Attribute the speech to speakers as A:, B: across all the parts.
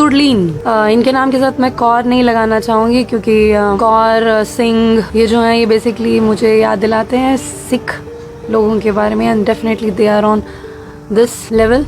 A: सुरलीन। इनके नाम के साथ मैं कौर नहीं लगाना चाहूंगी क्योंकि कौर सिंह ये जो है ये बेसिकली मुझे याद दिलाते हैं सिख लोगों के बारे में, and definitely they are on this level.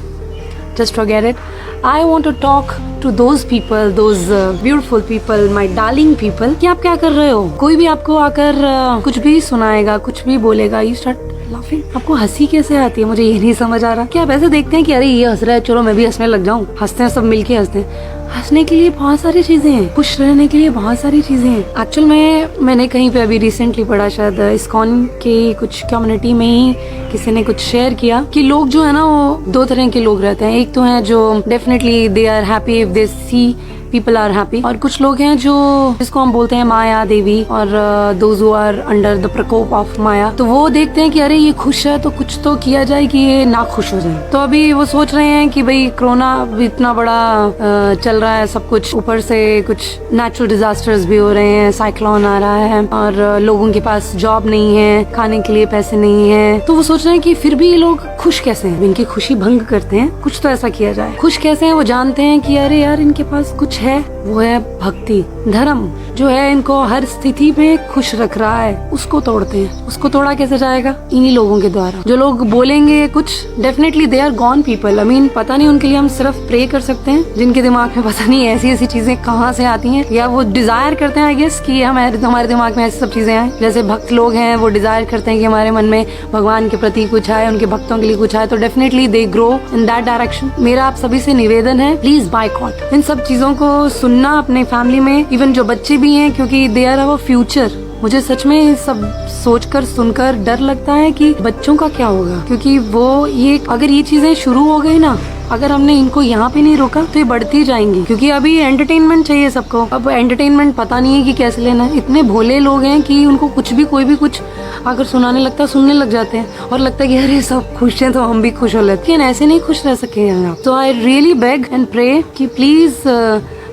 A: Just forget it. I want to talk to those people, those beautiful people, my darling people. कि आप क्या कर रहे हो? कोई भी आपको आकर कुछ भी सुनाएगा, कुछ भी बोलेगा, you start laughing. आपको हंसी कैसे आती है? मुझे ये नहीं समझ आ रहा. क्या आप ऐसे देखते हैं कि अरे ये हंस रहा है, चलो मैं भी हंसने लग जाऊं? हंसते हैं, सब मिलके हंसते हैं. हंसने के लिए बहुत सारी चीजें हैं, खुश रहने के लिए बहुत सारी चीजें हैं. एक्चुअल में मैंने कहीं पे अभी रिसेंटली पढ़ा, शायद इस्कॉन के कुछ कम्युनिटी में ही किसी ने कुछ शेयर किया कि लोग जो है ना वो दो तरह के लोग रहते हैं. एक तो है जो definitely they are happy if they see people are happy, और कुछ लोग हैं जो जिसको हम बोलते हैं माया देवी, और those who are under the प्रकोप ऑफ माया. तो वो देखते हैं कि अरे ये खुश है तो कुछ तो किया जाए कि ये ना खुश हो जाए. तो अभी वो सोच रहे हैं कि भाई कोरोना भी इतना बड़ा चल रहा है, सब कुछ ऊपर से कुछ नेचुरल डिजास्टर्स भी हो रहे हैं, साइक्लोन आ रहा है और लोगों के पास जॉब नहीं है, खाने के लिए पैसे नहीं है. तो वो सोच रहे हैं कि फिर भी ये लोग खुश कैसे हैं, इनकी खुशी भंग करते हैं, कुछ तो ऐसा किया जाए. खुश कैसे हैं? वो जानते हैं कि अरे यार इनके पास कुछ है, वो है भक्ति. धर्म जो है इनको हर स्थिति में खुश रख रहा है, उसको तोड़ते हैं. उसको तोड़ा कैसे जाएगा? इन्हीं लोगों के द्वारा. जो लोग बोलेंगे कुछ, definitely they are gone people. I mean पता नहीं उनके लिए हम सिर्फ प्रे कर सकते हैं, जिनके दिमाग में पता नहीं ऐसी ऐसी चीजें कहाँ से आती हैं, या वो डिजायर करते हैं आई गेस कि हमारे दिमाग में ऐसी सब चीजें आए. जैसे भक्त लोग हैं वो डिजायर करते हैं कि हमारे मन में भगवान के प्रति कुछ आए, उनके भक्तों के लिए कुछ आए, तो definitely they grow in that direction. मेरा आप सभी से निवेदन है, प्लीज बायकॉट. इन सब चीजों को सुनना अपने फैमिली में, इवन जो बच्चे भी हैं, क्योंकि दे आर अवर फ्यूचर. मुझे सच में सब सोचकर सुनकर डर लगता है कि बच्चों का क्या होगा, क्योंकि वो ये अगर ये चीजें शुरू हो गई ना, अगर हमने इनको यहाँ पे नहीं रोका तो ये बढ़ती जाएंगी. क्योंकि अभी एंटरटेनमेंट चाहिए सबको. अब एंटरटेनमेंट पता नहीं है कि कैसे लेना है. इतने भोले लोग हैं कि उनको कुछ भी कोई भी कुछ अगर सुनाने लगता है सुनने लग जाते हैं, और लगता है कि अरे सब खुश हैं तो हम भी खुश हो लेते हैं. ऐसे नहीं खुश रह सके आप. तो I really beg and pray कि प्लीज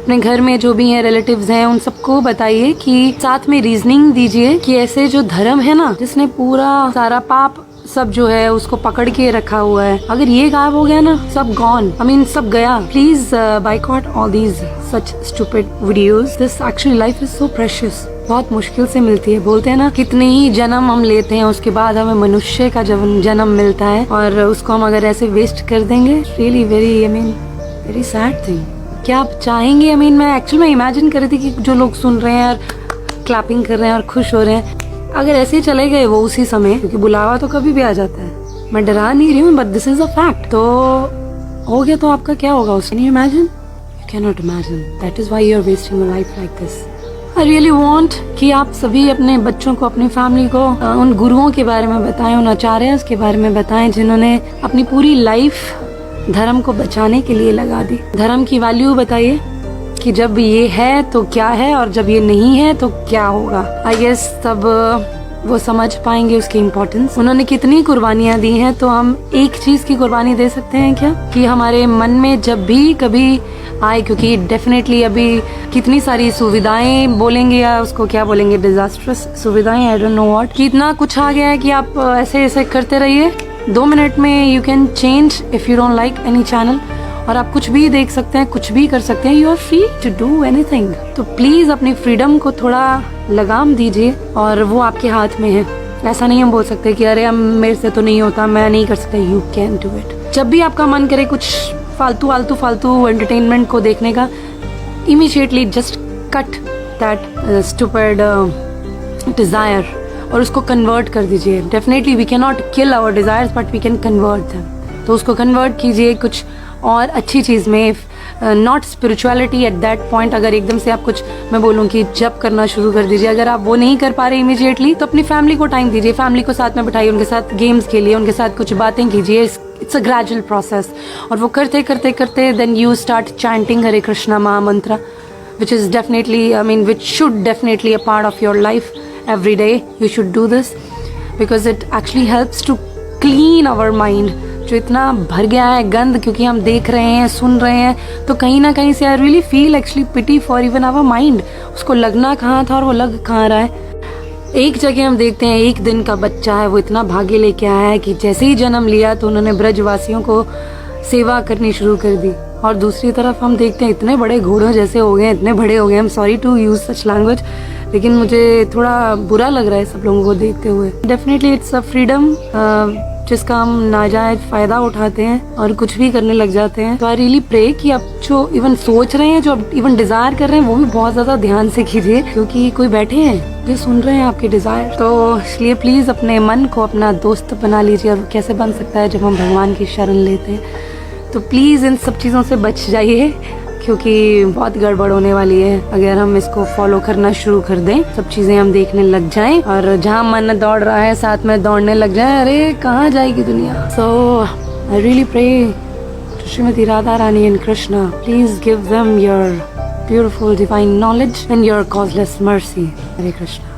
A: अपने घर में जो भी हैं रिलेटिव्स हैं उन सबको बताइए कि साथ में रीजनिंग दीजिए कि ऐसे जो धर्म है ना, जिसने पूरा सारा पाप सब जो है उसको पकड़ के रखा हुआ है, अगर ये गायब हो गया ना, सब गॉन. आई मीन सब गया. Please boycott all these such stupid videos. This actually life is so precious. बहुत मुश्किल से मिलती है. बोलते हैं ना कितने ही जन्म हम लेते हैं, उसके बाद हमें मनुष्य का जन्म मिलता है, और उसको हम अगर ऐसे वेस्ट कर देंगे, really very I mean very sad thing. क्या आप चाहेंगे? आई मीन मैं एक्चुअली में इमेजिन कर रही थी कि जो लोग सुन रहे हैं और क्लैपिंग कर रहे हैं और खुश हो रहे हैं, अगर ऐसे ही चले गए वो उसी समय, क्योंकि बुलावा तो कभी भी आ जाता है. मैं डरा नहीं रही हूँ, but this is a fact. तो हो गया तो आपका क्या होगा? Can you imagine? You can not imagine. That is why you are wasting your life like this. I really want कि आप सभी अपने बच्चों को, अपनी फैमिली को उन गुरुओं के बारे में बताएं, उन आचार्यों के बारे में बताएं जिन्होंने अपनी पूरी लाइफ धर्म को बचाने के लिए लगा दी. धर्म की वैल्यू बताइए कि जब ये है तो क्या है, और जब ये नहीं है तो क्या होगा. आई गेस तब वो समझ पाएंगे उसकी इम्पोर्टेंस. उन्होंने कितनी कुर्बानियां दी हैं, तो हम एक चीज की कुर्बानी दे सकते हैं क्या, कि हमारे मन में जब भी कभी आए, क्योंकि डेफिनेटली अभी कितनी सारी सुविधाएं बोलेंगे, या उसको क्या बोलेंगे, डिजास्टर्स सुविधाएं, आई डोंट नो व्हाट, कि इतना कुछ आ गया है कि आप ऐसे ऐसे करते रहिए. 2 मिनट में you can change if you don't like any channel, और आप कुछ भी देख सकते हैं, कुछ भी कर सकते हैं. You are free to do anything. तो प्लीज अपनी फ्रीडम को थोड़ा लगाम दीजिए, और वो आपके हाथ में है. ऐसा नहीं हम बोल सकते कि अरे हम मेरे से तो नहीं होता, मैं नहीं कर सकता. You can do it. जब भी आपका मन करे कुछ फालतू एंटरटेनमेंट को देखने का, immediately just cut that stupid desire और उसको कन्वर्ट कर दीजिए. Definitely we can not kill our desires, but we can convert them. तो उसको कन्वर्ट कीजिए कुछ और अच्छी चीज में. Not spirituality at that point. अगर एकदम से आप कुछ, मैं बोलूँ कि जब करना शुरू कर दीजिए, अगर आप वो नहीं कर पा रहे इमीडिएटली, तो अपनी फैमिली को टाइम दीजिए. फैमिली को साथ में बिठाइए, उनके साथ गेम्स खेलिए, उनके साथ कुछ बातें कीजिए. It's a gradual process. और वो करते करते करते देन यू स्टार्ट चैंटिंग हरे कृष्णा महामंत्र, which is definitely, I mean, which should definitely a part of your life. Every day you should do this because it actually helps to clean our mind. जो इतना भर गया है गंद, क्योंकि हम देख रहे हैं, सुन रहे हैं, तो कहीं ना कहीं से I really feel actually pity for even our mind. उसको लगना कहाँ था और वो लग कहाँ रहा है. एक जगह हम देखते हैं, एक दिन का बच्चा है, वो इतना भाग्य लेके आया है कि जैसे ही जन्म लिया तो उन्होंने ब्रजवासियों को सेवा करनी शुरू कर दी. और दूसरी तरफ हम देखते हैं इतने बड़े घोड़ों जैसे हो गए, इतने बड़े हो गए। I am sorry to use such language, लेकिन मुझे थोड़ा बुरा लग रहा है सब लोगों को देखते हुए। डेफिनेटली इट्स अ फ्रीडम जिसका हम नाजायज फायदा उठाते हैं और कुछ भी करने लग जाते हैं। तो आई रियली प्रे कि आप जो इवन सोच रहे हैं, जो इवन डिजायर कर रहे हैं, वो भी बहुत ज्यादा ध्यान से कीजिए, क्योंकि कोई बैठे हैं जो सुन रहे हैं आपके डिजायर। तो इसलिए प्लीज अपने मन को अपना दोस्त बना लीजिए। और कैसे बन सकता है जब हम भगवान की शरण लेते हैं। तो प्लीज इन सब चीजों से बच जाइए, क्योंकि बहुत गड़बड़ होने वाली है अगर हम इसको फॉलो करना शुरू कर दें। सब चीजें हम देखने लग जाएं और जहाँ मन दौड़ रहा है साथ में दौड़ने लग जाएं। अरे कहाँ जाएगी दुनिया। So I really pray to Shrimati Radha Rani and Krishna, please give them your beautiful divine knowledge and your causeless mercy. Hare Krishna.